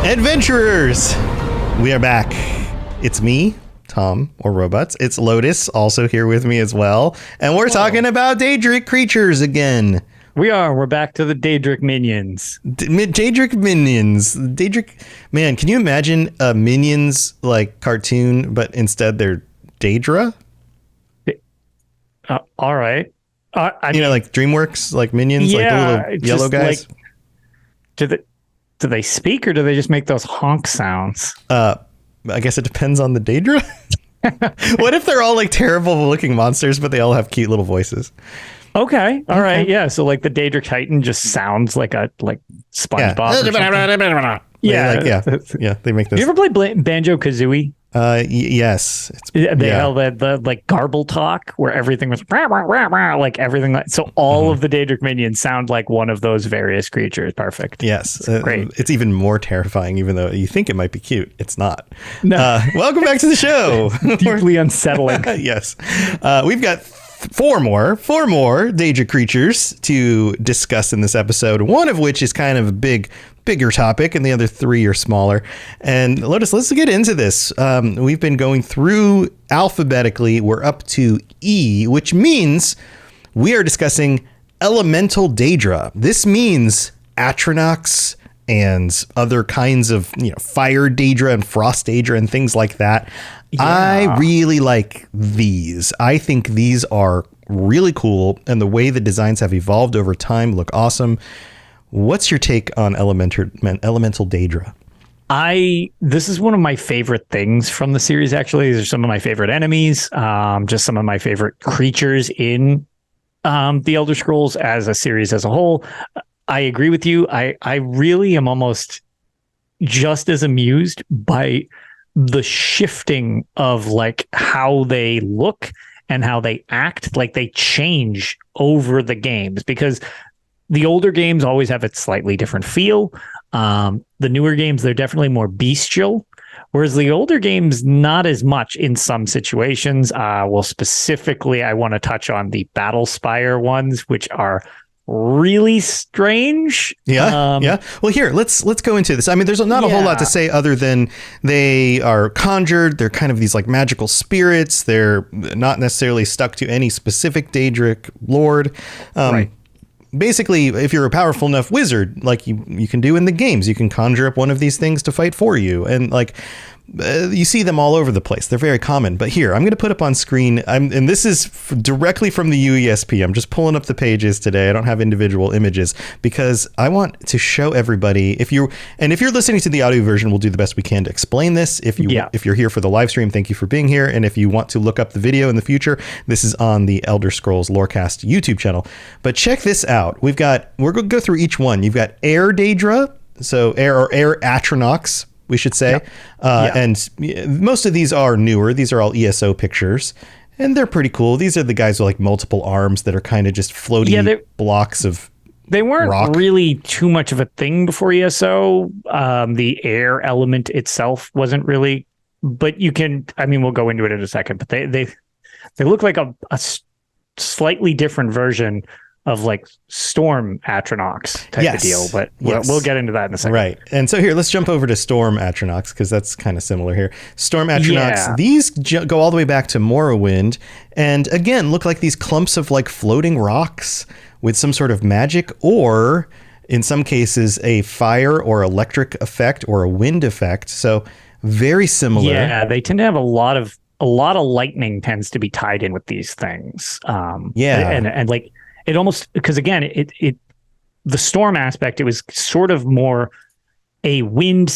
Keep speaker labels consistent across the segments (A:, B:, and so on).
A: Adventurers, we are back. It's me, Tom, or Robots. It's Lotus, also here with me as well. And we're talking about Daedric creatures again.
B: We're back to the Daedric minions.
A: Daedric minions. Daedric, man, can you imagine a Minions like cartoon, but instead they're Daedra?
B: All right. I mean,
A: like DreamWorks, like Minions, like the little yellow guys.
B: Like, do they speak or do they just make those honk sounds?
A: I guess it depends on the Daedra. What if they're all like terrible looking monsters, but they all have cute little voices?
B: Okay. All right. Yeah. So like the Daedric Titan just sounds like SpongeBob.
A: Yeah. Yeah. They make this.
B: Do you ever play Banjo-Kazooie?
A: Yes.
B: They held the like garble talk where everything was like everything. So all of the Daedric minions sound like one of those various creatures. Perfect.
A: Yes.
B: Great.
A: It's even more terrifying, even though you think it might be cute. It's not.
B: No.
A: Welcome back to the show.
B: Deeply unsettling.
A: Yes. We've got four more Daedra creatures to discuss in this episode, one of which is kind of a bigger topic, and the other three are smaller. And Lotus, let's get into this. We've been going through alphabetically. We're up to E, which means we are discussing elemental Daedra. This means Atronachs and other kinds of fire Daedra and frost Daedra and things like that. Yeah. I really like these. I think these are really cool, and the way the designs have evolved over time look awesome. What's your take on elemental Daedra?
B: This is one of my favorite things from the series, actually. These are some of my favorite enemies, just some of my favorite creatures in the Elder Scrolls as a series as a whole. I agree with you. I really am almost just as amused by the shifting of like how they look and how they act. Like they change over the games, because the older games always have a slightly different feel. The newer games, they're definitely more bestial, whereas the older games, not as much in some situations. Well, specifically, I want to touch on the Battle Spire ones, which are really strange.
A: Yeah. Well, here, let's go into this. I mean, there's not a whole lot to say other than they are conjured. They're kind of these like magical spirits. They're not necessarily stuck to any specific Daedric lord. Right. Basically, if you're a powerful enough wizard, like you can do in the games, you can conjure up one of these things to fight for you. And like you see them all over the place. They're very common. But here, I'm going to put up on screen, and this is directly from the UESP. I'm just pulling up the pages today. I don't have individual images because I want to show everybody. If you're listening to the audio version, we'll do the best we can to explain this. If you're here for the live stream, thank you for being here. And if you want to look up the video in the future, this is on the Elder Scrolls Lorecast YouTube channel. But check this out. We're going to go through each one. You've got Air Daedra, so Air Atronachs, we should say. And most of these are newer. These are all ESO pictures, and they're pretty cool. These are the guys with like multiple arms that are kind of just floaty blocks of
B: They weren't
A: rock.
B: Really too much of a thing before ESO. The air element itself wasn't really, but we'll go into it in a second, but they look like a slightly different version of like Storm Atronachs type of deal, but we'll get into that in a second.
A: Right. And so here, let's jump over to Storm Atronachs, because that's kind of similar here. Storm Atronachs, these go all the way back to Morrowind, and again, look like these clumps of like floating rocks with some sort of magic, or in some cases, a fire or electric effect or a wind effect. So very similar.
B: Yeah, they tend to have a lot of lightning tends to be tied in with these things. And like, it almost, because again, the storm aspect, it was sort of more a wind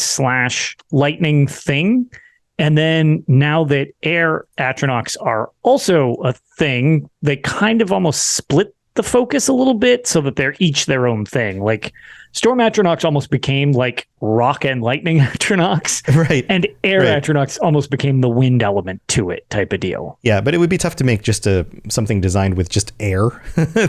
B: / lightning thing. And then now that air Atronachs are also a thing, they kind of almost split the focus a little bit so that they're each their own thing. Like Storm Atronachs almost became like rock and lightning Atronachs.
A: Right.
B: And air Atronachs almost became the wind element to it type of deal.
A: Yeah, but it would be tough to make just something designed with just air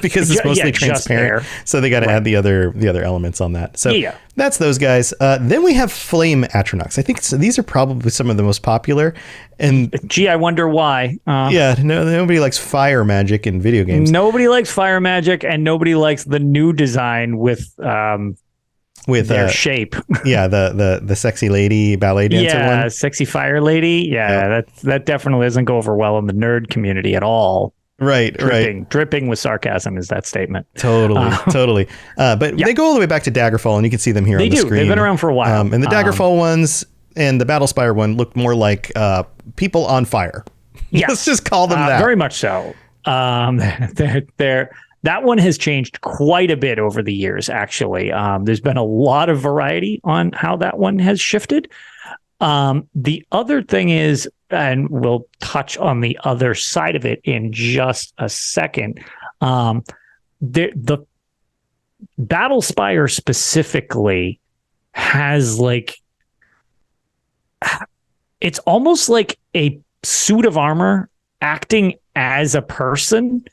A: because it's mostly transparent. So they got to add the other elements on that. So that's those guys. Then we have Flame Atronachs. I think these are probably some of the most popular. And
B: I wonder why.
A: Nobody likes fire magic in video games.
B: Nobody likes fire magic, and nobody likes the new design with
A: with
B: their shape.
A: Yeah, the sexy lady ballet dancer one.
B: Sexy fire lady. Yeah, that definitely doesn't go over well in the nerd community at all.
A: Right,
B: Dripping with sarcasm is that statement.
A: Totally. But they go all the way back to Daggerfall, and you can see them here on the screen.
B: They've been around for a while.
A: And the Daggerfall ones and the Battlespire one look more like people on fire.
B: Yes.
A: Let's just call them that.
B: Very much so. That one has changed quite a bit over the years, actually. There's been a lot of variety on how that one has shifted. The other thing is, and we'll touch on the other side of it in just a second, the Battlespire specifically has it's almost like a suit of armor acting as a person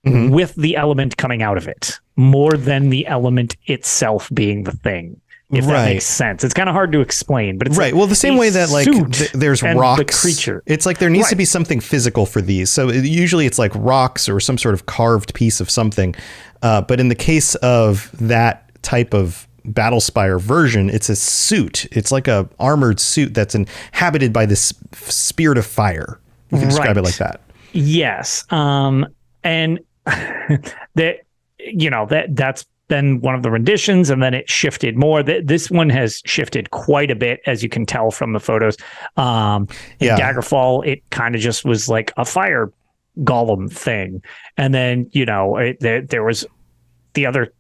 B: with the element coming out of it, more than the element itself being the thing. If that makes sense. It's kind of hard to explain, but it's
A: well, the same way that there's rocks,
B: the creature.
A: It's like there needs to be something physical for these. So usually it's like rocks or some sort of carved piece of something. But in the case of that type of Battlespire version, it's a suit. It's like a armored suit that's inhabited by this spirit of fire. You can describe it like that.
B: Yes. And that's been one of the renditions, and then it shifted more. This one has shifted quite a bit, as you can tell from the photos. In Daggerfall, it kind of just was like a fire golem thing. And then, there was the other...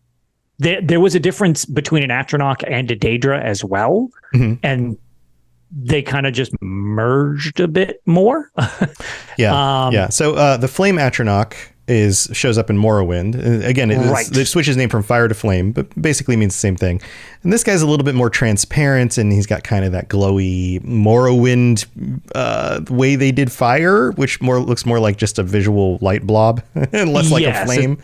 B: There was a difference between an Atronach and a Daedra as well. And they kind of just merged a bit more. So the Flame Atronach shows up in Morrowind. Again, it switches name from fire to flame, but basically means the same thing. And this guy's a little bit more transparent, and he's got kind of that glowy Morrowind way they did fire, which looks more like just a visual light blob and less like a flame.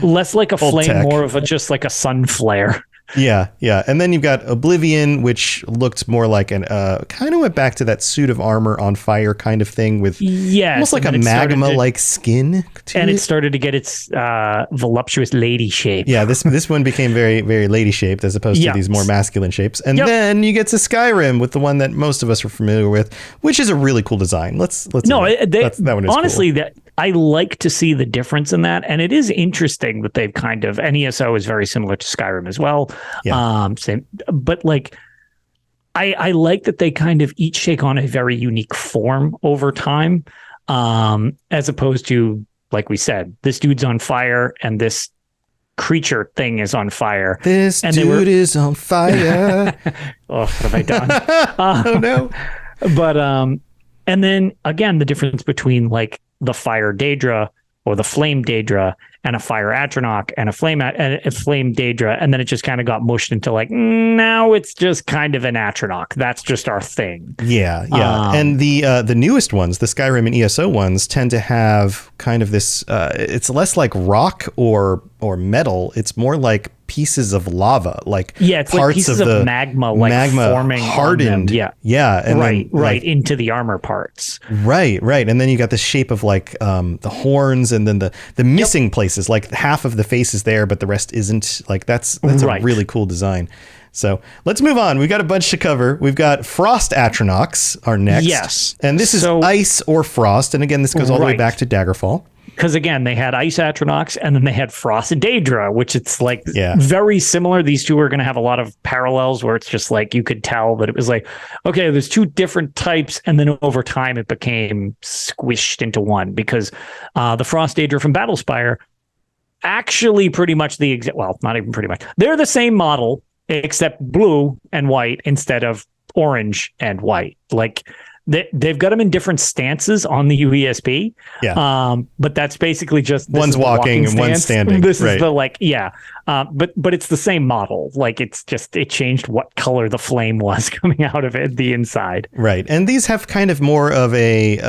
B: Less like a flame,
A: tech.
B: more of just like a sun flare.
A: Yeah. And then you've got Oblivion, which looked more like kind of went back to that suit of armor on fire kind of thing with almost like a magma-like skin.
B: It started to get its voluptuous lady shape.
A: Yeah, this one became very, very lady shaped as opposed to these more masculine shapes. And then you get to Skyrim with the one that most of us are familiar with, which is a really cool design. That one is
B: honestly
A: cool.
B: I like to see the difference in that, and it is interesting that they've kind of, and ESO is very similar to Skyrim as well. Same, but I like that they kind of each take on a very unique form over time, as opposed to, like we said, this dude's on fire and this creature thing is on fire.
A: This dude is on fire.
B: Oh, what have I done?
A: Oh no!
B: But and then again, the difference between like the fire Daedra or the flame Daedra and a fire Atronach and a flame Daedra, and then it just kind of got mushed into like, now it's just kind of an Atronach. That's just our thing.
A: Yeah. And the newest ones, the Skyrim and ESO ones, tend to have kind of this. It's less like rock or metal. It's more like pieces of lava,
B: it's
A: parts
B: like pieces of magma forming
A: hardened.
B: And right into the armor parts.
A: Right. And then you got the shape of like the horns, and then the missing places, like half of the face is there, but the rest isn't. Like that's a really cool design. So let's move on. We've got a bunch to cover. We've got Frost Atronachs are next.
B: Yes.
A: And this is ice or frost. And again, this goes all the way back to Daggerfall.
B: Because again, they had Ice Atronachs and then they had Frost Daedra, which it's like very similar. These two are going to have a lot of parallels where it's just like you could tell that it was like, okay, there's two different types. And then over time it became squished into one, because the Frost Daedra from Battlespire actually pretty much not even pretty much. They're the same model except blue and white instead of orange and white. Like they've got them in different stances on the UESP. But that's basically just
A: one's walking and one's standing.
B: This is the but it's the same model. Like it's just it changed what color the flame was coming out of it, the inside.
A: Right, and these have kind of more of a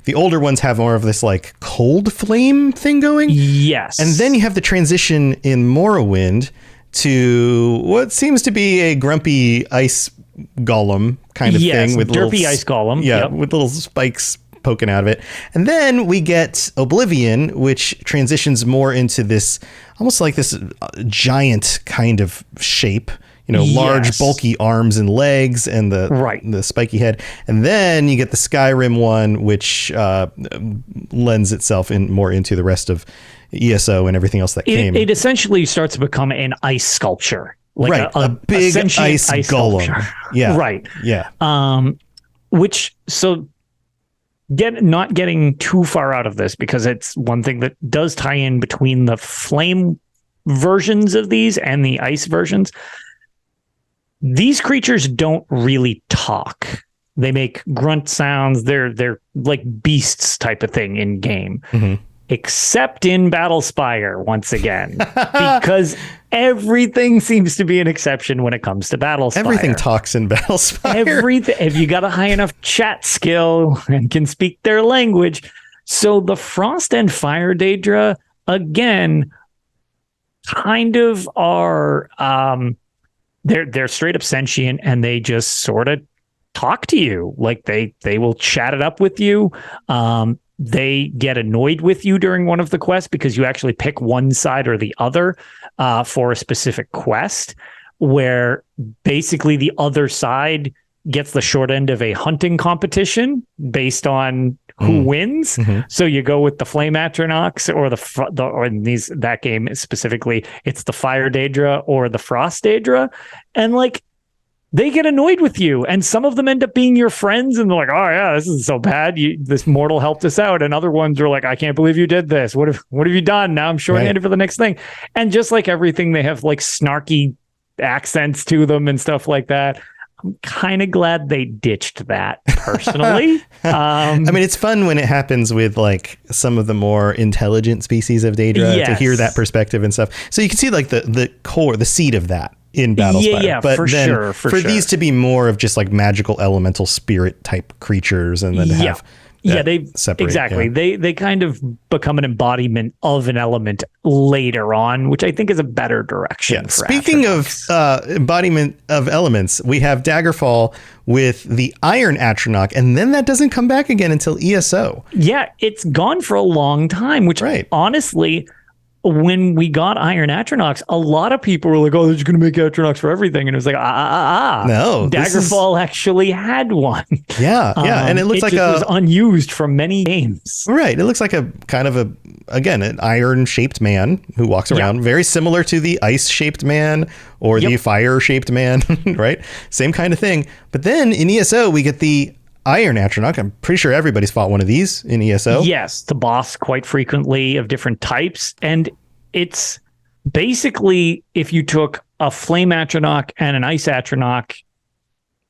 A: the older ones have more of this like cold flame thing going.
B: Yes,
A: and then you have the transition in Morrowind to what seems to be a grumpy ice golem kind of thing with
B: derpy ice golem.
A: With little spikes poking out of it. And then we get Oblivion, which transitions more into this almost like this giant kind of shape. large, bulky arms and legs and the spiky head. And then you get the Skyrim one, which lends itself more into the rest of ESO and everything else that came.
B: It essentially starts to become an ice sculpture. Like
A: a big ice golem.
B: Sculpture.
A: Yeah.
B: Right.
A: Yeah.
B: Not getting too far out of this, because it's one thing that does tie in between the flame versions of these and the ice versions. These creatures don't really talk. They make grunt sounds. They're like beasts type of thing in game. Mm-hmm. Except in Battlespire, once again, because everything seems to be an exception when it comes to Battlespire.
A: Everything talks in Battlespire.
B: Everything, if you got a high enough chat skill and can speak their language. So the Frost and Fire Daedra, again, kind of are, they're straight up sentient, and they just sort of talk to you. Like they will chat it up with you. They get annoyed with you during one of the quests because you actually pick one side or the other for a specific quest, where basically the other side gets the short end of a hunting competition based on who wins. Mm-hmm. So you go with the Flame Atronachs or in that game specifically, it's the Fire Daedra or the Frost Daedra. And like, they get annoyed with you, and some of them end up being your friends, and they're like, oh yeah, this isn't so bad. This mortal helped us out. And other ones are like, I can't believe you did this. What have you done? Now I'm short-handed for the next thing. And just like everything, they have like snarky accents to them and stuff like that. I'm kind of glad they ditched that personally.
A: I mean, it's fun when it happens with like some of the more intelligent species of Daedra to hear that perspective and stuff. So you can see like the core, the seed of that in Battlespire.
B: Yeah,
A: but
B: for
A: then
B: sure.
A: For these to be more of just like magical elemental spirit type creatures, and then to have
B: they
A: separate.
B: Exactly.
A: Yeah.
B: They kind of become an embodiment of an element later on, which I think is a better direction.
A: Yeah. Speaking of embodiment of elements, we have Daggerfall with the Iron Atronach, and then that doesn't come back again until ESO.
B: Yeah, it's gone for a long time, which honestly, when we got Iron Atronachs, a lot of people were like, oh, they're just going to make Atronachs for everything. And it was like, no, Daggerfall actually had one.
A: Yeah. And it looks like it
B: was unused from many games.
A: Right. It looks like a kind of an iron shaped man who walks around, very similar to the ice shaped man or the fire shaped man, right? Same kind of thing. But then in ESO, we get the Iron Atronach. I'm pretty sure everybody's fought one of these in ESO.
B: Yes, the boss quite frequently of different types. And it's basically if you took a Flame Atronach and an Ice Atronach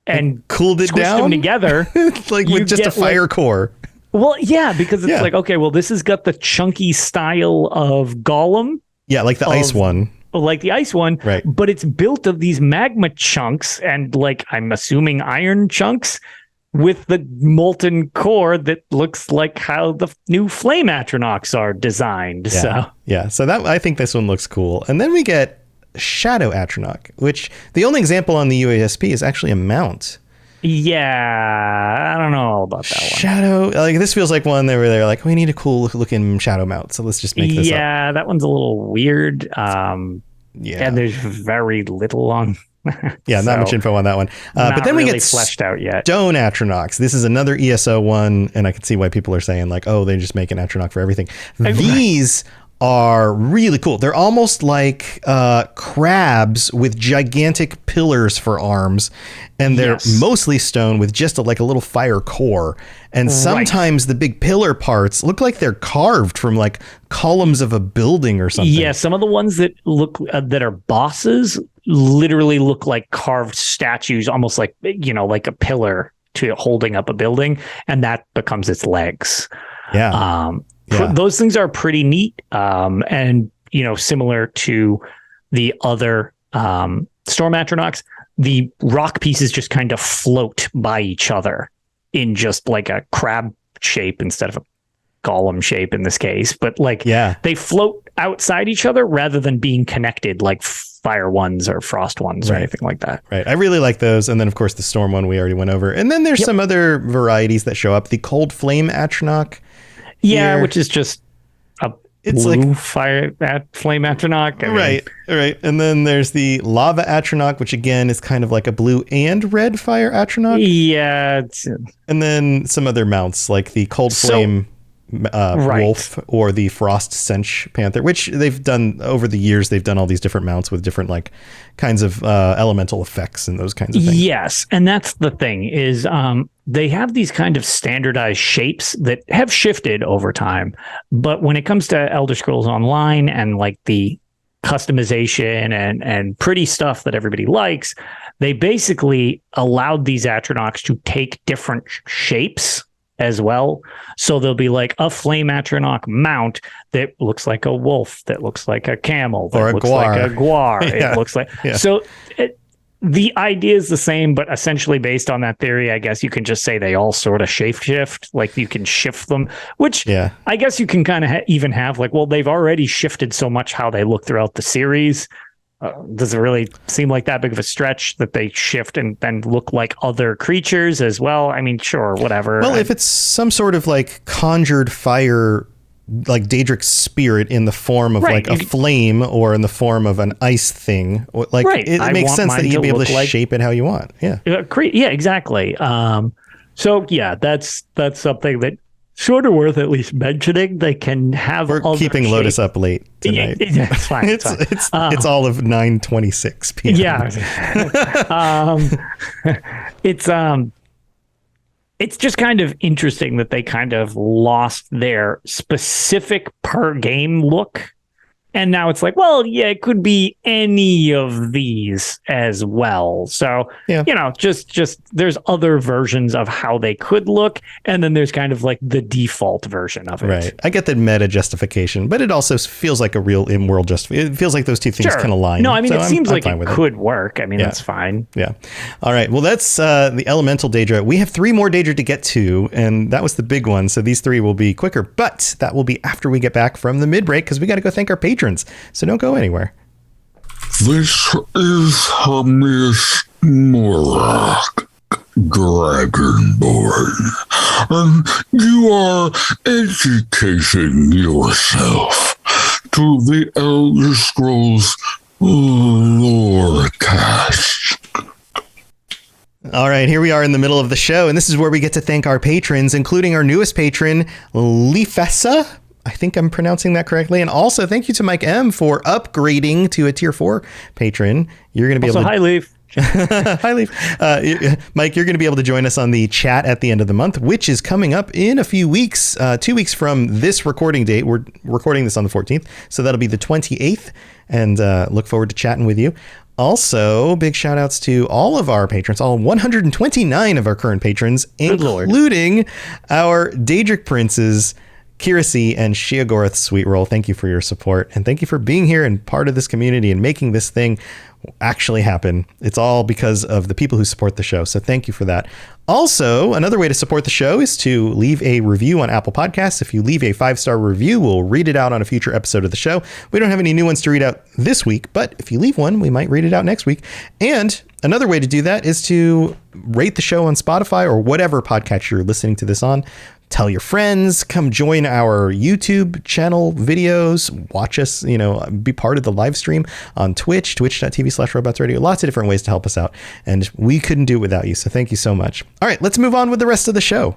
B: and
A: cooled it down
B: them together,
A: like with just a fire core.
B: Well, yeah, because it's like, okay, well, this has got the chunky style of Golem.
A: Yeah, like the ice one.
B: Like the ice one,
A: right?
B: But it's built of these magma chunks and like I'm assuming iron chunks with the molten core that looks like how the new Flame Atronachs are designed. So
A: that I think this one looks cool. And then we get Shadow Atronach, which the only example on the UASP is actually a mount.
B: Yeah, I don't know about that one.
A: Shadow, like this feels like one they're like, we need a cool looking shadow mount, so let's just make this up.
B: Yeah, that one's a little weird. And there's very little on.
A: Not much info on that one. But then we
B: really
A: get
B: fleshed out yet.
A: Stone Atronachs. This is another ESO one, and I can see why people are saying like, oh, they just make an Atronach for everything. These are really cool. They're almost like crabs with gigantic pillars for arms, and they're mostly stone with just a little fire core. And sometimes the big pillar parts look like they're carved from like columns of a building or something.
B: Yeah, some of the ones that look that are bosses literally look like carved statues, almost like like a pillar to holding up a building, and that becomes its legs. Those things are pretty neat, and similar to the other Storm Atronachs, the rock pieces just kind of float by each other in just like a crab shape instead of a golem shape in this case, but they float outside each other rather than being connected like fire ones or frost ones or anything like that.
A: Right. I really like those. And then of course the storm one we already went over. And then there's some other varieties that show up. The cold flame Atronach.
B: Yeah, which is just
A: it's
B: blue fire flame Atronach.
A: Right. And then there's the lava Atronach, which again is kind of like a blue and red fire Atronach.
B: Yeah.
A: And then some other mounts like the cold flame wolf or the frost cench panther, which they've done over the years. They've done all these different mounts with different like kinds of elemental effects and those kinds of things.
B: Yes, and that's the thing is they have these kind of standardized shapes that have shifted over time, but when it comes to Elder Scrolls Online and like the customization and pretty stuff that everybody likes, they basically allowed these Atronachs to take different shapes as well. So there'll be like a flame Atronach mount that looks like a wolf, that looks like a camel, that looks like a guar. It looks like so. The idea is the same, but essentially based on that theory, I guess you can just say they all sort of shape shift. Like you can shift them, which I guess you can kind of even have like, well, they've already shifted so much how they look throughout the series. Does it really seem like that big of a stretch that they shift and then look like other creatures as well? I mean, sure, whatever.
A: Well, if it's some sort of like conjured fire, like Daedric spirit in the form of like a flame or in the form of an ice thing, like it makes sense that you'd be able to shape it how you want. Yeah,
B: exactly. So yeah, that's something that sort of worth at least mentioning. They can have.
A: We're keeping Lotus up late tonight.
B: Yeah, it's fine.
A: It's all of 9:26 p.m.
B: Yeah, it's just kind of interesting that they kind of lost their specific per game look. And now it's like, well, yeah, it could be any of these as well. So, just there's other versions of how they could look. And then there's kind of like the default version of it.
A: Right. I get the meta justification, but it also feels like a real in-world justification. It feels like those two things can align.
B: No, I mean, it seems like it could work. I mean, that's fine.
A: Yeah. All right. Well, that's the elemental Daedra. We have 3 more Daedra to get to, and that was the big one. So these 3 will be quicker, but that will be after we get back from the mid-break because we got to go thank our patrons. So don't go anywhere.
C: This is Hamis Morak, Dragonborn, and you are educating yourself to the Elder Scrolls Lorecast.
A: All right, here we are in the middle of the show, and this is where we get to thank our patrons, including our newest patron, Lifessa. I think I'm pronouncing that correctly. And also thank you to Mike M for upgrading to a tier 4 patron. You're going to be able to...
B: Hi, Leaf.
A: Hi, Leaf. Mike, you're going to be able to join us on the chat at the end of the month, which is coming up in a few weeks, 2 weeks from this recording date. We're recording this on the 14th, so that'll be the 28th. And look forward to chatting with you. Also, big shout outs to all of our patrons, all 129 of our current patrons, including our Daedric princes, Kirasi and Sheogorath Sweetroll. Thank you for your support, and thank you for being here and part of this community and making this thing actually happen. It's all because of the people who support the show, so thank you for that. Also, another way to support the show is to leave a review on Apple Podcasts. If you leave a 5-star review, we'll read it out on a future episode of the show. We don't have any new ones to read out this week, but if you leave one, we might read it out next week. And another way to do that is to rate the show on Spotify or whatever podcast you're listening to this on. Tell your friends, come join our YouTube channel videos, watch us, be part of the live stream on Twitch, twitch.tv/robotsradio. Lots of different ways to help us out. And we couldn't do it without you. So thank you so much. All right, let's move on with the rest of the show.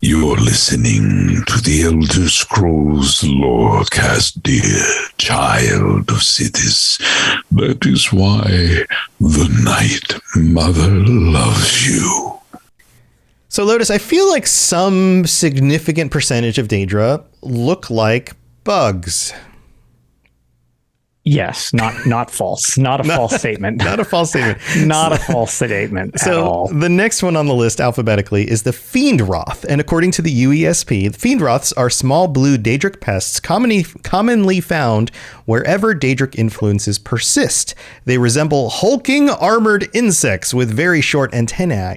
C: You're listening to the Elder Scrolls Lorecast, dear child of cities. That is why the Night Mother loves you.
A: So, Lotus, I feel like some significant percentage of Daedra look like bugs.
B: Yes, not false. Not a false statement.
A: Not a false statement.
B: Not a false statement at all.
A: So the next one on the list alphabetically is the Fiendroth. And according to the UESP, the Fiendroths are small blue Daedric pests commonly found wherever Daedric influences persist. They resemble hulking armored insects with very short antennae.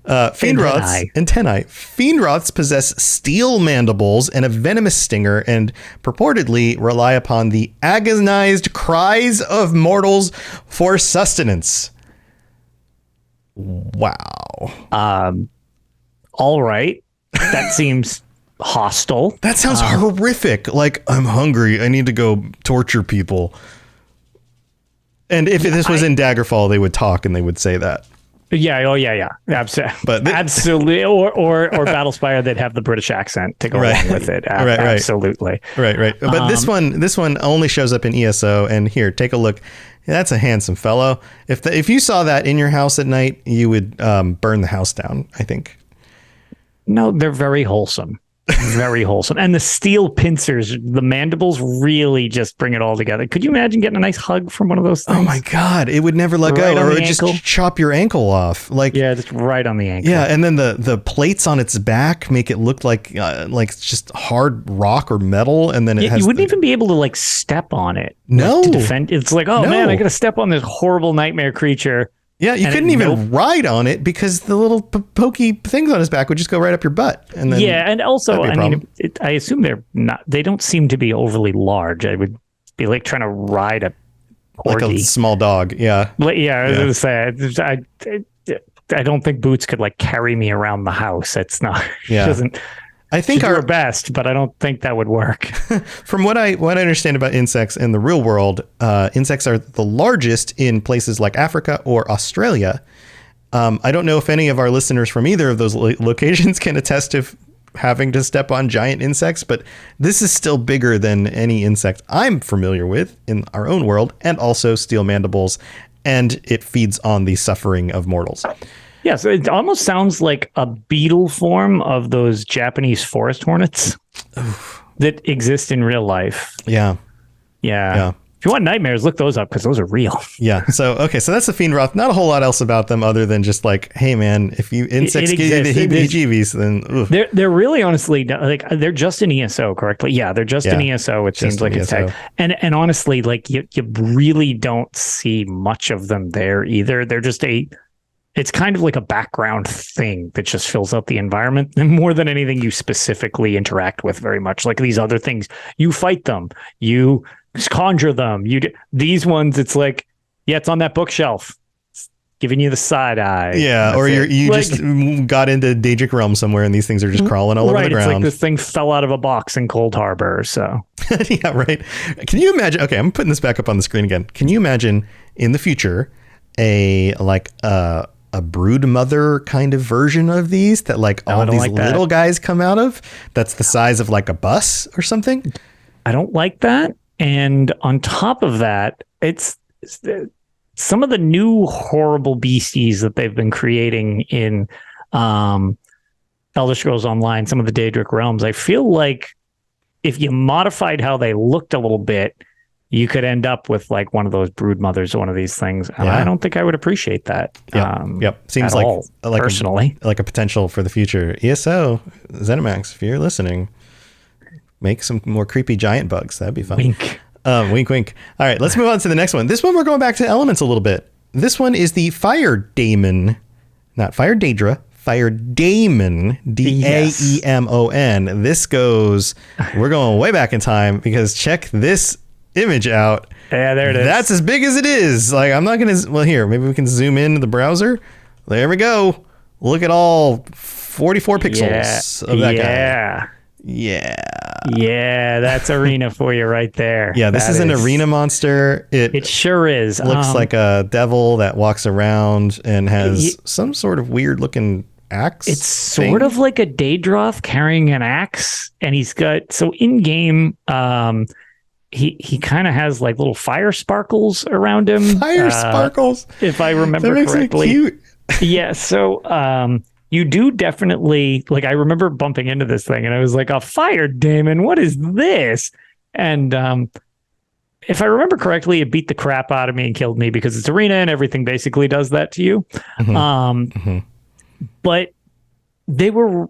A: Fiendroths possess steel mandibles and a venomous stinger and purportedly rely upon the agonized cries of mortals for sustenance. Wow.
B: All right. That seems hostile.
A: That sounds horrific. Like, I'm hungry. I need to go torture people. And if this was in Daggerfall, they would talk and they would say that.
B: Yeah. Oh, yeah. Absolutely. Absolutely. Or Battlespire, they'd have the British accent to go along with it. Absolutely.
A: Right. But this one only shows up in ESO. And here, take a look. That's a handsome fellow. If you saw that in your house at night, you would burn the house down, I think.
B: No, they're very wholesome. Very wholesome. And the steel pincers, the mandibles really just bring it all together. Could you imagine getting a nice hug from one of those things?
A: Oh my God. It would never let go, or it would just chop your ankle off.
B: Just right on the ankle.
A: Yeah. And then the plates on its back make it look like just hard rock or metal. And then you
B: wouldn't even be able to step on it.
A: No.
B: To defend. It's like, man, I got to step on this horrible nightmare creature.
A: Yeah, you couldn't even ride on it because the little pokey things on his back would just go right up your butt. And then
B: and also, I assume they don't seem to be overly large. I would be like trying to ride a corgi.
A: Like a small dog. Yeah.
B: I was going to say, I don't think Boots could carry me around the house. It's not. Yeah.
A: I think
B: our best, but I don't think that would work.
A: From what I understand about insects in the real world, insects are the largest in places like Africa or Australia. I don't know if any of our listeners from either of those locations can attest to having to step on giant insects, but this is still bigger than any insect I'm familiar with in our own world, and also steel mandibles, and it feeds on the suffering of mortals.
B: Yeah, so it almost sounds like a beetle form of those Japanese forest hornets that exist in real life.
A: Yeah.
B: If you want nightmares, look those up because those are real.
A: Yeah. So that's the Fiendroth. Not a whole lot else about them other than just hey man, if you insects give you the heebie-jeebies, then
B: they're really honestly they're just in ESO, correctly? Yeah, they're just in ESO. It seems like it's tagged. And honestly, you really don't see much of them there either. They're just it's kind of like a background thing that just fills out the environment, and more than anything you specifically interact with very much. Like these other things, you fight them, you conjure them, these ones, it's like, it's on that bookshelf. It's giving you the side eye.
A: Yeah, or you just got into Daedric realm somewhere and these things are just crawling all over the ground.
B: It's like this thing fell out of a box in Cold Harbor, so.
A: Yeah, right. Can you imagine, okay, I'm putting this back up on the screen again. Can you imagine in the future a brood mother kind of version of these that all these little guys come out of, that's the size of a bus or something?
B: I don't like that. And on top of that, it's some of the new horrible beasties that they've been creating in Elder Scrolls Online, some of the Daedric realms. I feel like if you modified how they looked a little bit, you could end up with one of those brood mothers or one of these things. And I don't think I would appreciate that.
A: Yep. Seems
B: personally
A: like a potential for the future. ESO, ZeniMax, if you're listening, make some more creepy giant bugs. That'd be fun.
B: Wink.
A: Wink, wink. All right, let's move on to the next one. This one, we're going back to elements a little bit. This one is the Fire Daemon, not Fire Daedra, Fire Daemon, Daemon. This goes, we're going way back in time because check this image out.
B: Yeah, there it is.
A: That's as big as it is. I'm not going to, here, maybe we can zoom into the browser. There we go. Look at all 44 pixels of that guy. Yeah,
B: that's arena for you right there.
A: Yeah, this is an arena monster.
B: It sure is.
A: Looks like a devil that walks around and has some sort of weird looking axe.
B: It's sort of like a Daedroth carrying an axe, and he's got, so in game, he kind of has little fire sparkles around him.
A: Fire sparkles,
B: if I remember
A: that makes
B: correctly.
A: It cute.
B: Yeah, so you do definitely, I remember bumping into this thing and I was like, a Fire Daemon, what is this? And if I remember correctly, it beat the crap out of me and killed me because it's arena and everything basically does that to you. But they were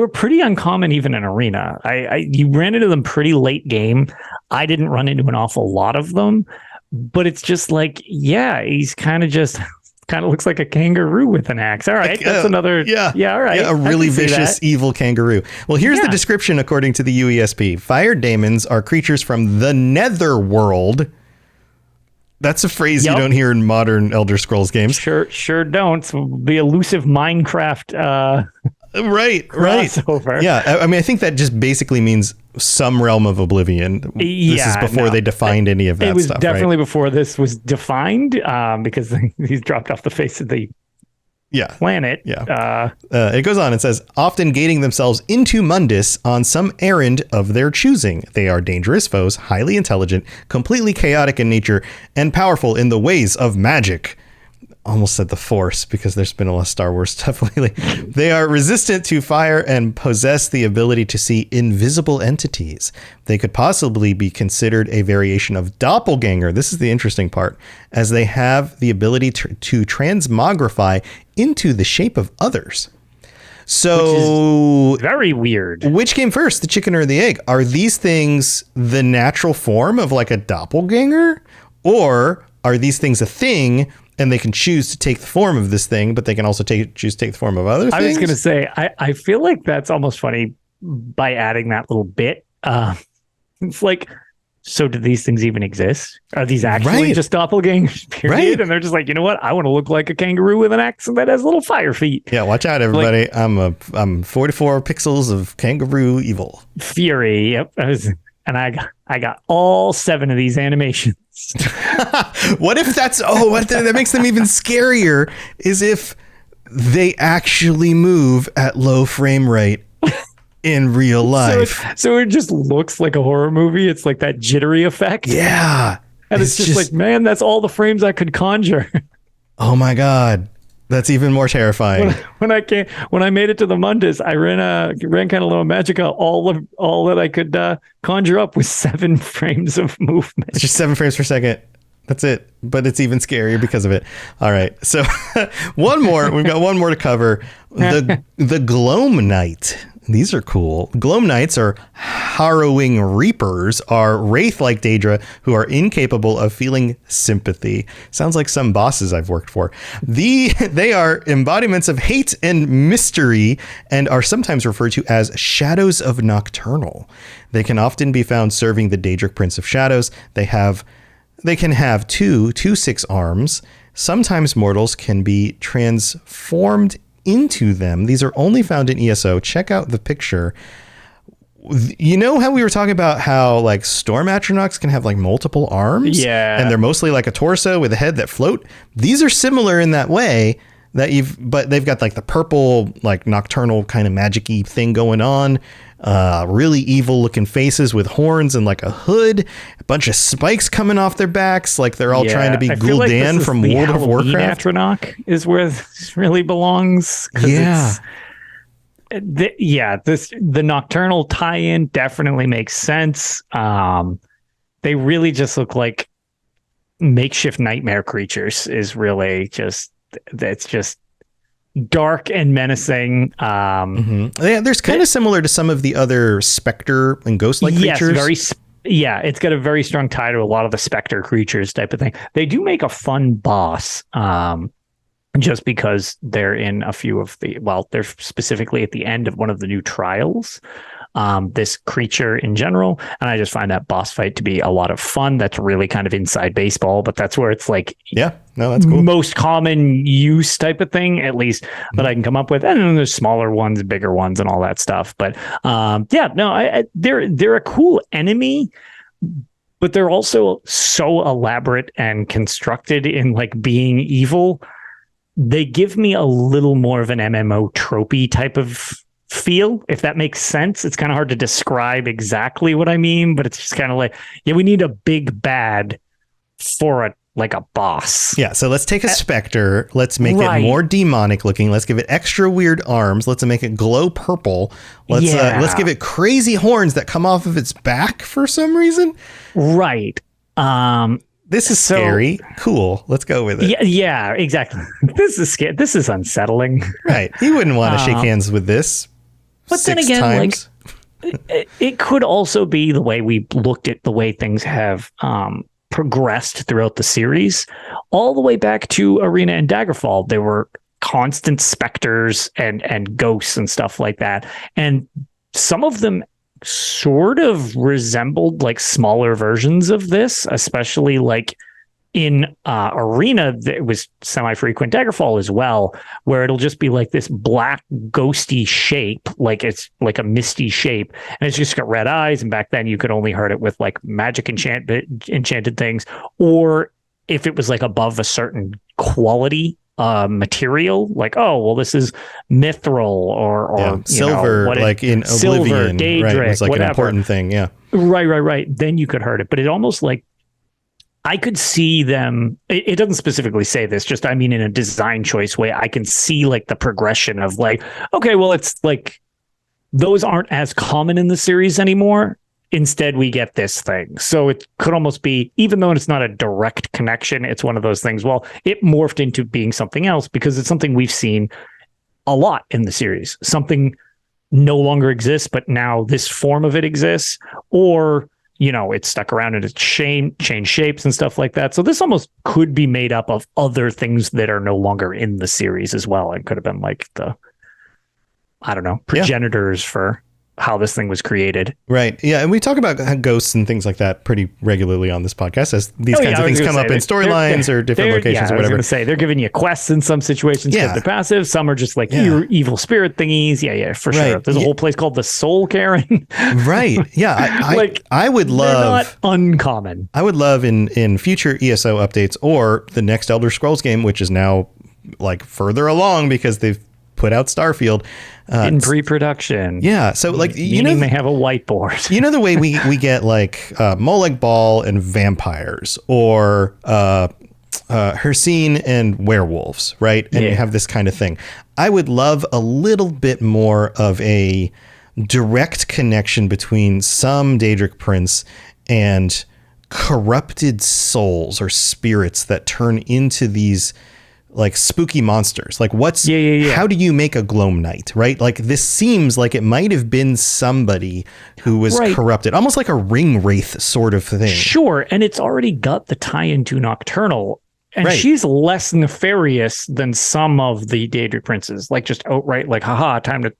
B: pretty uncommon even in arena. You ran into them pretty late game. I didn't run into an awful lot of them, but it's just he's kind of looks like a kangaroo with an axe. All right, that's another. All right.
A: Yeah, a really vicious, evil kangaroo. Well, here's the description according to the UESP. Fire daemons are creatures from the netherworld. That's a phrase you don't hear in modern Elder Scrolls games.
B: Sure don't. The elusive Minecraft
A: Right.
B: crossover.
A: Yeah, I mean, I think that just basically means some realm of oblivion. This is before they defined any of that stuff.
B: It was definitely
A: right?
B: before this was defined, because he's dropped off the face of the planet.
A: Yeah. It goes on and says, often gating themselves into Mundus on some errand of their choosing. They are dangerous foes, highly intelligent, completely chaotic in nature, and powerful in the ways of magic. Almost said the Force, because there's been a lot of Star Wars stuff lately. They are resistant to fire and possess the ability to see invisible entities. They could possibly be considered a variation of doppelganger. This is the interesting part, as they have the ability to transmogrify into the shape of others. So,
B: which is very weird.
A: Which came first, the chicken or the egg? Are these things the natural form of like a doppelganger? Or are these things a thing and they can choose to take the form of this thing, but they can also choose to take the form of other things?
B: I was going to say, I feel like that's almost funny by adding that little bit. It's like, so do these things even exist? Are these actually just doppelgangers, period?
A: Right.
B: And they're just like, you know what? I want to look like a kangaroo with an axe that has little fire feet.
A: Yeah, watch out, everybody. Like, I'm 44 pixels of kangaroo evil.
B: Fury. Yep. I got all 7 of these animations.
A: What if that makes them even scarier is if they actually move at low frame rate in real life.
B: So it just looks like a horror movie. It's like that jittery effect.
A: Yeah.
B: And it's just like, man, that's all the frames I could conjure.
A: Oh my God. That's even more terrifying.
B: When I made it to the Mundus, I ran kind of low Magica. All that I could conjure up was 7 frames of movement.
A: It's just 7 frames per second. That's it. But it's even scarier because of it. All right. So one more. We've got one more to cover. The Gloam Knight. These are cool. Gloam Knights, or harrowing reapers, are wraith-like Daedra who are incapable of feeling sympathy. Sounds like some bosses I've worked for. They are embodiments of hate and mystery and are sometimes referred to as Shadows of Nocturnal. They can often be found serving the Daedric Prince of Shadows. They can have 2 arms. Sometimes mortals can be transformed into them. These are only found in ESO. Check out the picture. You know how we were talking about how like Storm Atronachs can have like multiple arms?
B: Yeah.
A: And they're mostly like a torso with a head that float. These are similar in that way but they've got like the purple, like nocturnal kind of magic-y thing going on. Really evil looking faces with horns and like a hood, a bunch of spikes coming off their backs. Like they're all trying to be Gul'dan from World of Warcraft.
B: Atronach is where this really belongs.
A: Yeah.
B: The nocturnal tie-in definitely makes sense. They really just look like makeshift nightmare creatures is really that's just dark and menacing.
A: Yeah, there's kind of similar to some of the other specter and ghost-like creatures.
B: It's got a very strong tie to a lot of the specter creatures type of thing. They do make a fun boss, just because they're in a few of they're specifically at the end of one of the new trials. This creature in general, and I just find that boss fight to be a lot of fun. That's really kind of inside baseball, but that's where it's like,
A: that's cool.
B: Most common use type of thing, at least that I can come up with. And then there's smaller ones, bigger ones, and all that stuff. But they're a cool enemy, but they're also so elaborate and constructed in like being evil. They give me a little more of an MMO tropey type of feel, if that makes sense. It's kind of hard to describe exactly what I mean, but it's just kind of like, we need a big bad for a boss.
A: Yeah, so let's take a specter. Let's make it more demonic looking. Let's give it extra weird arms. Let's make it glow purple. Let's give it crazy horns that come off of its back for some reason.
B: Right.
A: This is scary. Cool. Let's go with it.
B: Yeah, exactly. This is scary. This is unsettling.
A: Right. You wouldn't want to shake hands with this.
B: But then again,
A: times.
B: it could also be the way we looked at the way things have progressed throughout the series, all the way back to Arena and Daggerfall. There were constant specters and ghosts and stuff like that, and some of them sort of resembled like smaller versions of this, especially like in Arena, it was semi-frequent Daggerfall as well, where it'll just be like this black ghosty shape, like it's like a misty shape, and it's just got red eyes. And back then you could only hurt it with like magic enchanted things, or if it was like above a certain quality material, like, oh well, this is mithril or
A: silver, like in Oblivion,
B: Daedric,
A: right? It's like
B: whatever.
A: an important thing, yeah.
B: Right. Then you could hurt it, but it almost like I could see them. It doesn't specifically say this, just I mean in a design choice way. I can see like the progression of like, okay, well, it's like those aren't as common in the series anymore. Instead, we get this thing. So it could almost be, even though it's not a direct connection, it's one of those things. Well, it morphed into being something else because it's something we've seen a lot in the series. Something no longer exists, but now this form of it exists, or it's stuck around and it's changed shapes and stuff like that. So this almost could be made up of other things that are no longer in the series as well. It could have been like the, I don't know, progenitors for how this thing was created.
A: Right. Yeah. And we talk about ghosts and things like that pretty regularly on this podcast as these kinds of things come up in storylines or different locations or whatever. I was
B: going to say, they're giving you quests in some situations because they're passive. Some are just like evil spirit thingies. Yeah, for sure. There's a whole place called the Soul Cairn.
A: Right. Yeah. I would love...
B: They're not uncommon.
A: I would love in future ESO updates or the next Elder Scrolls game, which is now like further along because they've put out Starfield
B: in pre-production.
A: Yeah, so like
B: they have a whiteboard.
A: The way we get like Molag Bal and vampires, or Hircine and werewolves, right? And you have this kind of thing. I would love a little bit more of a direct connection between some Daedric prince and corrupted souls or spirits that turn into these like spooky monsters. Like what's how do you make a Gloam Knight, right? Like this seems like it might have been somebody who was corrupted, almost like a ring wraith sort of thing.
B: Sure. And it's already got the tie into Nocturnal, and she's less nefarious than some of the Daedric princes, like just outright like, haha, time to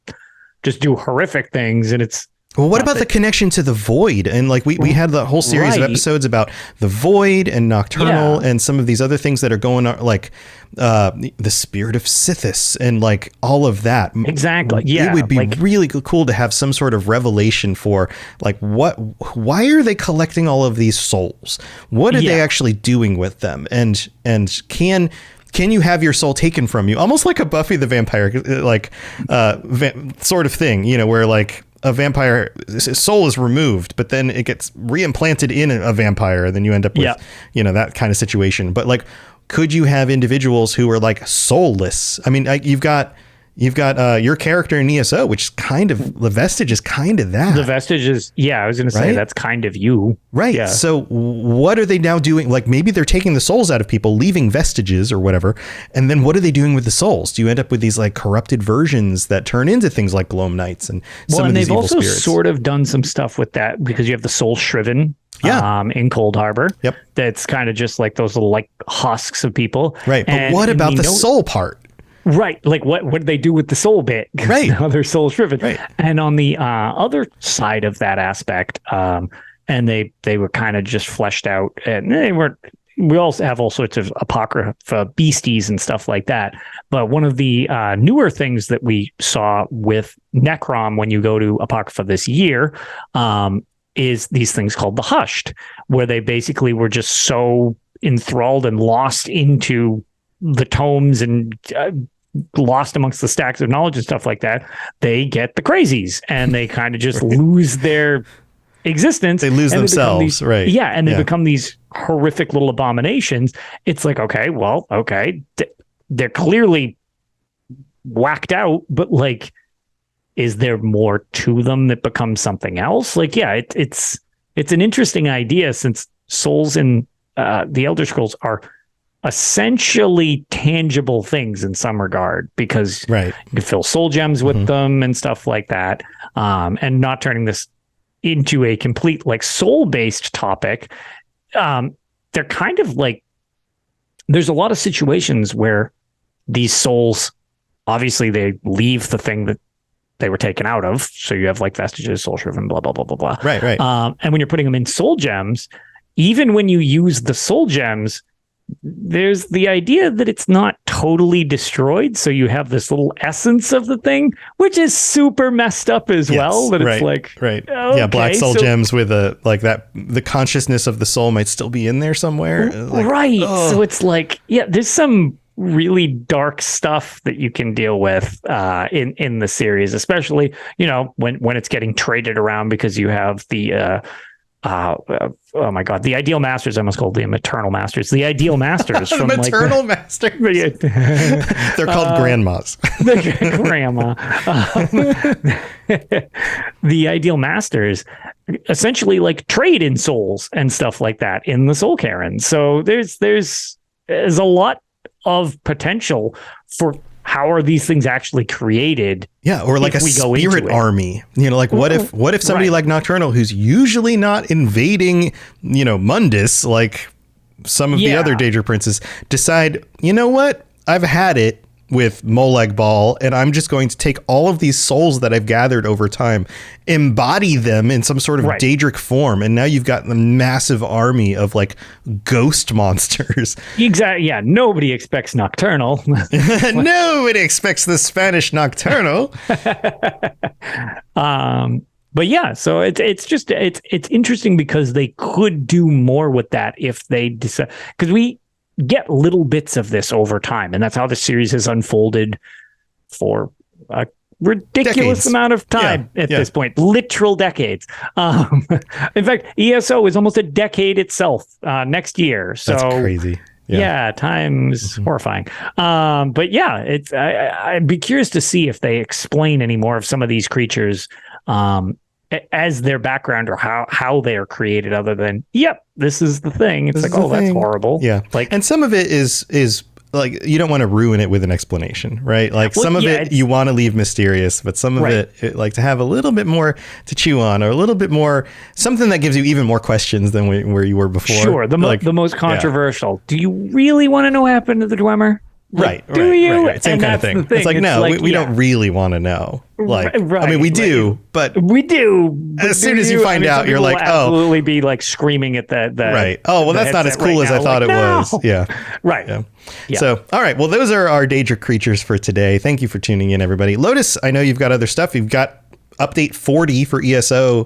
B: just do horrific things. And it's,
A: well, what about the connection to the Void? And like we had the whole series of episodes about the Void and Nocturnal and some of these other things that are going on, like the Spirit of Sithis and like all of that.
B: Exactly. Yeah.
A: It would be really cool to have some sort of revelation for like why are they collecting all of these souls? What are they actually doing with them? And can you have your soul taken from you? Almost like a Buffy the Vampire, like sort of thing, where like a vampire soul is removed, but then it gets reimplanted in a vampire. And then you end up with, that kind of situation. But like, could you have individuals who are like soulless? I mean, you've got your character in ESO, which is kind of, the Vestige is kind of that.
B: The Vestige is, I was going to say that's kind of you.
A: Right. Yeah. So what are they now doing? Like maybe they're taking the souls out of people, leaving vestiges or whatever. And then what are they doing with the souls? Do you end up with these like corrupted versions that turn into things like Gloam Knights and some of these evil spirits?
B: Well, and they've also sort of done some stuff with that because you have the Soul Shriven. In Cold Harbor. Yep. That's kind of just like those little like husks of people.
A: Right. But what about the soul part?
B: Right. Like what did they do with the soul bit?
A: Right.
B: Now they're soul shriven. Right. And on the other side of that aspect, and they were kind of just fleshed out, and we also have all sorts of apocrypha beasties and stuff like that. But one of the newer things that we saw with Necrom when you go to Apocrypha this year, is these things called the Hushed, where they basically were just so enthralled and lost into the tomes and lost amongst the stacks of knowledge and stuff like that, they get the crazies and they kind of just lose their existence.
A: They lose themselves, right?
B: Yeah, and they become these horrific little abominations. It's like, they're clearly whacked out, but like, is there more to them that becomes something else? Like, it's an interesting idea, since souls in the Elder Scrolls are essentially tangible things in some regard, because you can fill soul gems with them and stuff like that. And not turning this into a complete like soul-based topic. They're kind of like, there's a lot of situations where these souls, obviously they leave the thing that they were taken out of. So you have like vestiges, soul shriven, blah, blah, blah, blah, blah.
A: Right.
B: And when you're putting them in soul gems, even when you use the soul gems, there's the idea that it's not totally destroyed, so you have this little essence of the thing, which is super messed up as well. That it's
A: right.
B: Okay,
A: yeah, black soul gems with the consciousness of the soul might still be in there somewhere.
B: Right. So it's there's some really dark stuff that you can deal with in the series, especially when it's getting traded around, because you have the oh my god, the Ideal Masters. I almost called them Eternal Masters. The Ideal Masters from
A: Maternal Masters. They're called grandmas.
B: Grandma. The Ideal Masters essentially trade in souls and stuff like that in the Soul Cairn. So there's a lot of potential for how are these things actually created.
A: Yeah, or like a spirit army. What if somebody like Nocturnal, who's usually not invading, Mundus like some of the other Daedra princes, decide, you know what? I've had it with Molag Bal, and I'm just going to take all of these souls that I've gathered over time, embody them in some sort of Daedric form, and now you've got the massive army of ghost monsters.
B: Exactly. Yeah. Nobody expects Nocturnal.
A: Nobody expects the Spanish Nocturnal.
B: But yeah, so it's interesting because they could do more with that if they decide, because we get little bits of this over time, and that's how the series has unfolded for a ridiculous amount of time at this point, literal decades. In fact, ESO is almost a decade itself next year. So
A: that's crazy.
B: Yeah, time's horrifying. But yeah, I'd be curious to see if they explain any more of some of these creatures as their background, or how they are created, other than, this is the thing. It's that's horrible.
A: Yeah. And some of it is you don't want to ruin it with an explanation, right? Some of it you want to leave mysterious, but some of it to have a little bit more to chew on, or a little bit more, something that gives you even more questions than where you were before.
B: Sure. The most controversial. Do you really want to know what happened to the Dwemer?
A: Right.
B: Same
A: kind of thing. It's no, we don't really want to know. I mean, we do, but
B: we do.
A: As soon as you find out, you're
B: absolutely be screaming at the
A: right. Oh, well, that's not as cool as I thought it was. Yeah.
B: Right.
A: Yeah. So, all right. Well, those are our Daedra creatures for today. Thank you for tuning in, everybody. Lotus, I know you've got other stuff. You've got update 40 for ESO.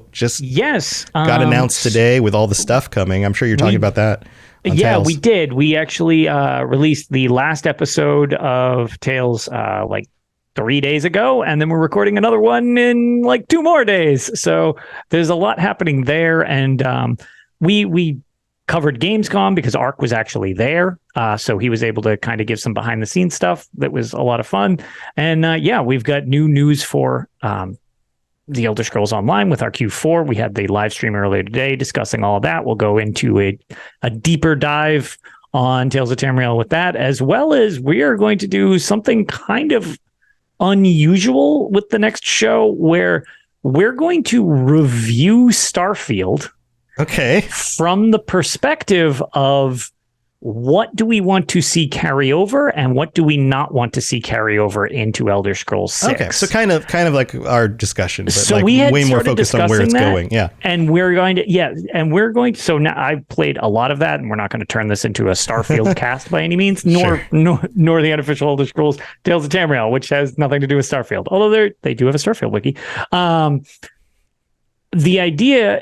A: Got announced today with all the stuff coming. I'm sure you're talking about that.
B: Yeah,
A: Tales.
B: we did. We actually released the last episode of Tales 3 days ago, and then we're recording another one in 2 more days. So there's a lot happening there, and we covered Gamescom because Ark was actually there, so he was able to kind of give some behind the scenes stuff that was a lot of fun. And we've got new news for the Elder Scrolls Online with our Q4. We had the live stream earlier today discussing all of that. We'll go into a deeper dive on Tales of Tamriel with that, as well as we are going to do something kind of unusual with the next show, where we're going to review Starfield.
A: Okay.
B: From the perspective of, what do we want to see carry over, and what do we not want to see carry over into Elder Scrolls 6?
A: Okay, so kind of like our discussion, but
B: so we had
A: way more focused on where it's going. Yeah,
B: and we're going to. So now I've played a lot of that, and we're not going to turn this into a Starfield cast by any means, nor the unofficial Elder Scrolls Tales of Tamriel, which has nothing to do with Starfield. Although they do have a Starfield wiki. The idea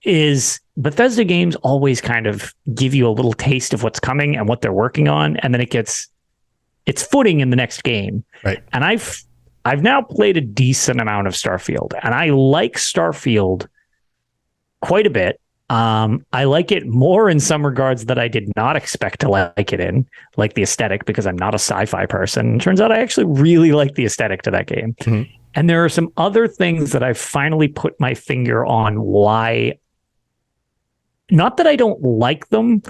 B: is, Bethesda games always kind of give you a little taste of what's coming and what they're working on, and then it gets its footing in the next game.
A: Right.
B: And I've now played a decent amount of Starfield, and I like Starfield quite a bit. I like it more in some regards that I did not expect to like it in, like the aesthetic, because I'm not a sci-fi person. It turns out I actually really like the aesthetic to that game. Mm-hmm. And there are some other things that I've finally put my finger on why. Not that I don't like them,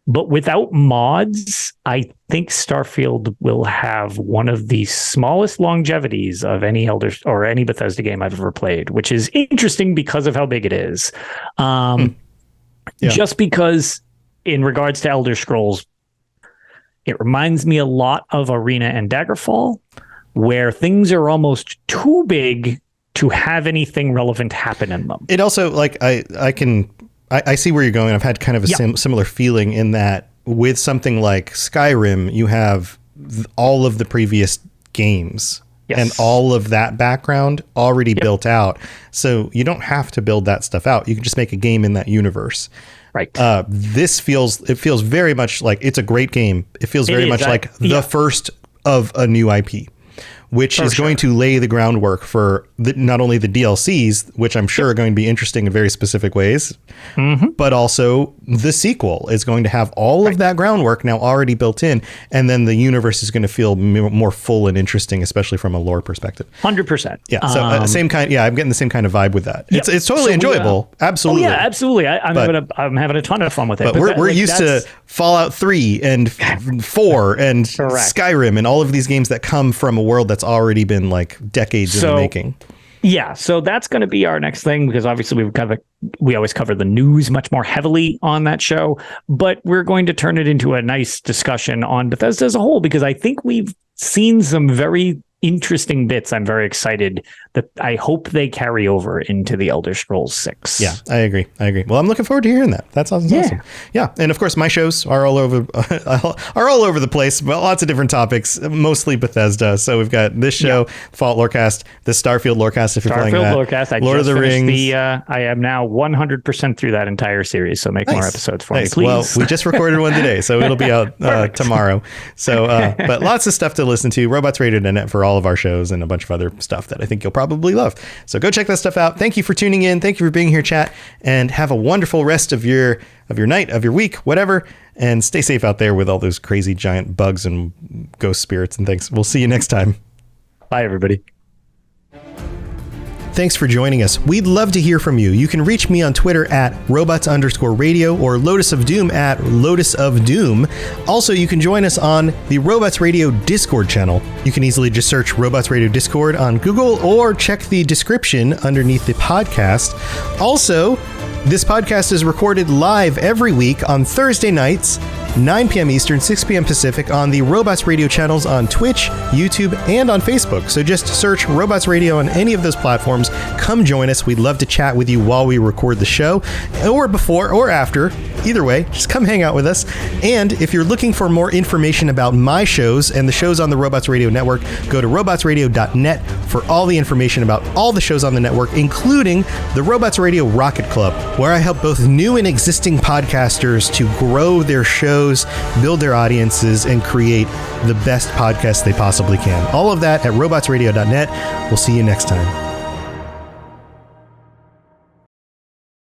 B: but without mods, I think Starfield will have one of the smallest longevities of any any Bethesda game I've ever played, which is interesting because of how big it is. Just because in regards to Elder Scrolls, it reminds me a lot of Arena and Daggerfall, where things are almost too big to have anything relevant happen in them.
A: It also, I see where you're going. I've had kind of a similar feeling in that with something like Skyrim, you have all of the previous games. Yes. And all of that background already built out. So you don't have to build that stuff out. You can just make a game in that universe.
B: Right.
A: This feels very much like it's a great game. It feels very much like the first of a new IP, which is going to lay the groundwork for not only the DLCs, which I'm sure are going to be interesting in very specific ways, but also the sequel is going to have all of that groundwork now already built in. And then the universe is going to feel more full and interesting, especially from a lore perspective.
B: 100%.
A: Yeah. So same kind. Yeah. I'm getting the same kind of vibe with that. Yep. It's totally enjoyable. Absolutely.
B: Oh yeah, absolutely. I'm having a ton of fun with it.
A: But we're used to Fallout 3 and 4 and Skyrim and all of these games that come from a world that's already been like decades in the making.
B: Yeah, so that's going to be our next thing, because obviously we always cover the news much more heavily on that show, but we're going to turn it into a nice discussion on Bethesda as a whole, because I think we've seen some very interesting bits. I'm very excited that I hope they carry over into the Elder Scrolls 6.
A: Yeah, I agree. Well, I'm looking forward to hearing that. That's awesome. Yeah, and of course my shows are all over the place, but lots of different topics, mostly Bethesda. So we've got this show, Fallout Lorecast, the Starfield Lorecast if you're playing that.
B: Lorecast. Lord of the Rings. I am now 100% through that entire series, so make more episodes for me, please.
A: Well, we just recorded one today, so it'll be out tomorrow. So, but lots of stuff to listen to. robotsradio.net for all of our shows and a bunch of other stuff that I think you'll probably love. So go check that stuff out. Thank you for tuning in. Thank you for being here, chat, and have a wonderful rest of your night, of your week, whatever. And stay safe out there with all those crazy giant bugs and ghost spirits and things. We'll see you next time.
B: Bye, everybody.
A: Thanks for joining us. We'd love to hear from you. You can reach me on Twitter at robots_radio or Lotus of Doom at Lotus of Doom. Also, you can join us on the Robots Radio Discord channel. You can easily just search Robots Radio Discord on Google or check the description underneath the podcast. Also, this podcast is recorded live every week on Thursday nights, 9 p.m. Eastern, 6 p.m. Pacific on the Robots Radio channels on Twitch, YouTube, and on Facebook. So just search Robots Radio on any of those platforms. Come join us. We'd love to chat with you while we record the show, or before or after. Either way, just come hang out with us. And if you're looking for more information about my shows and the shows on the Robots Radio Network, go to robotsradio.net for all the information about all the shows on the network, including the Robots Radio Rocket Club, where I help both new and existing podcasters to grow their shows, build their audiences, and create the best podcasts they possibly can. All of that at robotsradio.net. We'll see you next time.